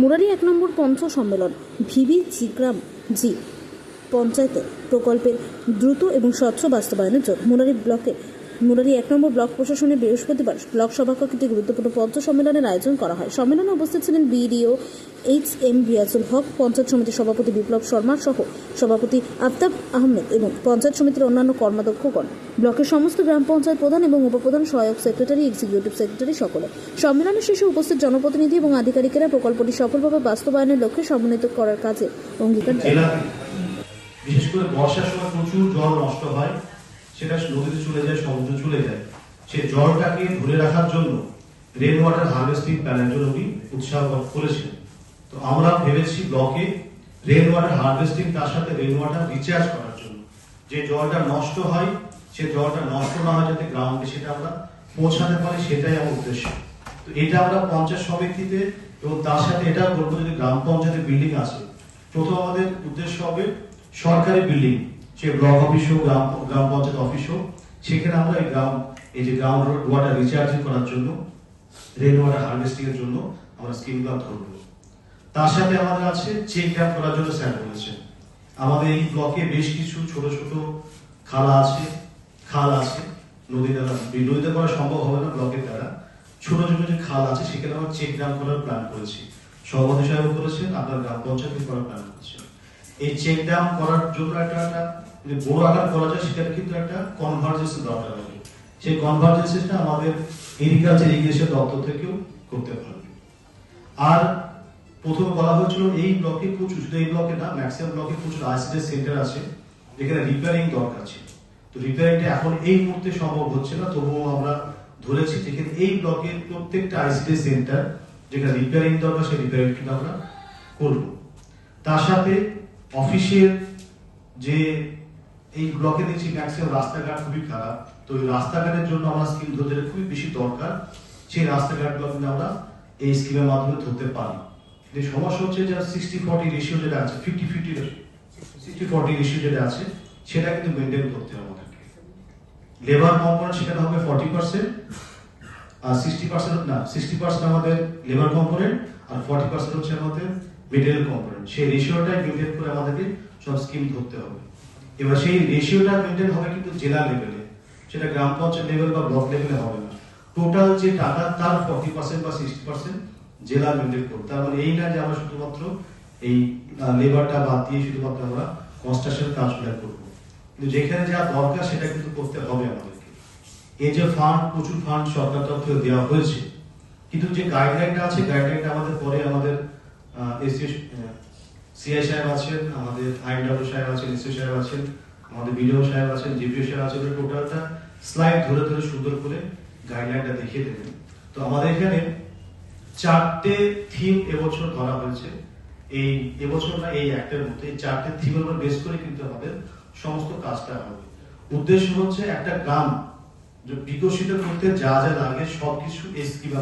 মুরারি 1 নম্বর পঞ্চ সম্মেলন ভিবি জিগ্রাম জি পঞ্চায়েতের প্রকল্পের দ্রুত এবং স্বচ্ছ বাস্তবায়নের জন্য মুরারি 1 নম্বর ব্লক প্রশাসনের বৃহস্পতিবার ব্লক সভাকক্ষে একটি গুরুত্বপূর্ণ পঞ্চ সম্মেলনের আয়োজন করা হয়। সম্মেলনে উপস্থিত ছিলেন বিডিও HM রিয়াজুল হক, পঞ্চায়েত সমিতির সভাপতি বিপ্লব শর্মা সহ সভাপতি আফতাব আহমেদ এবং পঞ্চায়েত সমিতির অন্যান্য কর্মাধ্যক্ষগণ, ব্লকের সমস্ত গ্রাম পঞ্চায়েত প্রধান এবং উপপ্রধান, সহায়ক সেক্রেটারি, এক্সিকিউটিভ সেক্রেটারি সকলে। সম্মেলনের শেষে উপস্থিত জনপ্রতিনিধি এবং আধিকারিকেরা প্রকল্পটি সফলভাবে বাস্তবায়নের লক্ষ্যে সমন্বিত করার কাজে অঙ্গীকার জানান। বিশেষ করে বর্ষার সময় প্রচুর জল নষ্ট হয়, সেটা নদীতে চলে যায়, সমুদ্রে চলে যায়। সেই জলটাকে ধরে রাখার জন্য রেন ওয়াটার হারভেস্টিং প্ল্যানের জন্য উনি উৎসাহ করেছেন। তো আমরা ভেবেছি ব্লকে রেন ওয়াটার হারভেস্টিং তার সাথে রেন ওয়াটার রিচার্জ করার জন্য, যে জলটা নষ্ট হয় সে জলটা নষ্ট না হয় যাতে গ্রাউন্ডে সেটা আমরা পৌঁছাতে পারি, সেটাই আমার উদ্দেশ্য। তো এটা আমরা পঞ্চায়েত সমিতিতে এবং তার সাথে এটা বলবো, যদি গ্রাম পঞ্চায়েতের বিল্ডিং আছে, প্রথম আমাদের উদ্দেশ্য হবে সরকারি বিল্ডিং, সে ব্লক অফিস হোক, গ্রাম পঞ্চায়েত অফিস হোক, সেখানে আমরা এই যে গ্রাউন্ড ওয়াটার রিচার্জিং করার জন্য, রেন ওয়াটার হারভেস্টিং এর জন্য আমরা স্কিমগুলো ধরবো। তার সাথে আমাদের আছে চেক ড্যাম করার জন্য স্যার বলেছেন। আমাদের এই ব্লকে বেশ কিছু ছোট ছোট খাল আছে, নদীতে করা সম্ভব হবে না ব্লকের দ্বারা। ছোট ছোট যে খাল আছে সেখানে আমরা চেক ড্যাম করার প্ল্যান করেছি, সভাপতি সাহেব করেছেন, আপনার গ্রাম পঞ্চায়েত করার প্ল্যান করেছেন। এই চেক ড্যাম করার জন্য একটা বড় আকার করা যায়, সেটার কিন্তু একটা কনভার্জেন্সের দরকার হবে। সেই কনভার্জেন্সটা আমাদের এগ্রিকালচার ইরিগেশন দপ্তর থেকেও করতে পারবে। আর প্রথমে বলা হয়েছিল এই ব্লকে প্রচুর, শুধু এই ব্লকে না, ম্যাক্সিমাম ব্লকে প্রচুর আইসিডি সেন্টার আছে যেখানে রিপেয়ারিং দরকার ছিল। তো রিপেয়ারিংটা এখন এই মুহূর্তে সম্ভব হচ্ছে না, তবুও আমরা ধরেছি যেখানে এই ব্লকের প্রত্যেকটা আইসিডি সেন্টার যেখানে রিপেয়ারিং দরকার, সেই রিপেয়ারিং কিন্তু আমরা করব। তার সাথে অফিসের যে এই ব্লকে দেখছি ম্যাক্সিমাম রাস্তাঘাট খুবই খারাপ, তো এই রাস্তাঘাটের জন্য আমরা স্কিম ধরতে খুবই বেশি দরকার। সেই রাস্তাঘাটগুলো কিন্তু আমরা এই স্কিমের মাধ্যমে ধরতে পারি। যে সমস্যা হচ্ছে যে 60-40 রেশিও যেটা আছে, 60-40 রেশিও যেটা আছে, সেটা কিন্তু মেনটেন করতে হবে আমাদেরকে। লেবার কম্পোনেন্ট সেখানে হবে 40%, আর 60% আমাদের লেবার কম্পোনেন্ট, আর 40% হচ্ছে আমাদের মেটেরিয়াল কম্পোনেন্ট। সেই রেশিওটাই মেনটেন করে আমাদেরকে সব স্কিম ধরতে হবে। এবার সেই রেশিওটা মেনটেন হবে কিন্তু জেলা লেভেলে, সেটা গ্রাম পঞ্চায়েত লেভেল বা ব্লক লেভেলে হবে না। টোটাল যে টাকা তার 40% বা 60% জেলা মেনটেন করবে। তার মানে এই না যে আমরা শুধুমাত্র এই লেবারটা বাদ দিয়ে শুধুমাত্র আমরা কনস্ট্রাকশন কাজগুলো করবো, কিন্তু যেখানে যা দরকার সেটা কিন্তু করতে হবে আমাদেরকে। এই যে ফান্ড, প্রচুর ফান্ড সরকার তরফ থেকে দেওয়া হয়েছে, কিন্তু যে গাইডলাইনটা আছে, গাইডলাইনটা আমাদের পরে আমাদের সিআই সাহেব আছেন, আমাদের আইনডব্লিউ সাহেব আছেন, এসও সাহেব আছেন, আমাদের বিডিও সাহেব আছেন, জিপিও সাহেব আছেন, টোটালটা স্লাইড ধরে ধরে সুন্দর করে গাইডলাইনটা দেখিয়ে দেবেন। তো আমাদের এখানে 4টে থিম এবছর ধরা হয়েছে। এবছর না, এই একটার মধ্যে এই 4টে থিমের উপর বেস করে কিন্তু আমাদের সমস্ত কাজটা হবে। উদ্দেশ্য হচ্ছে একটা গ্রাম বিকশিত করতে যা যা লাগে সবকিছু এই স্কিমে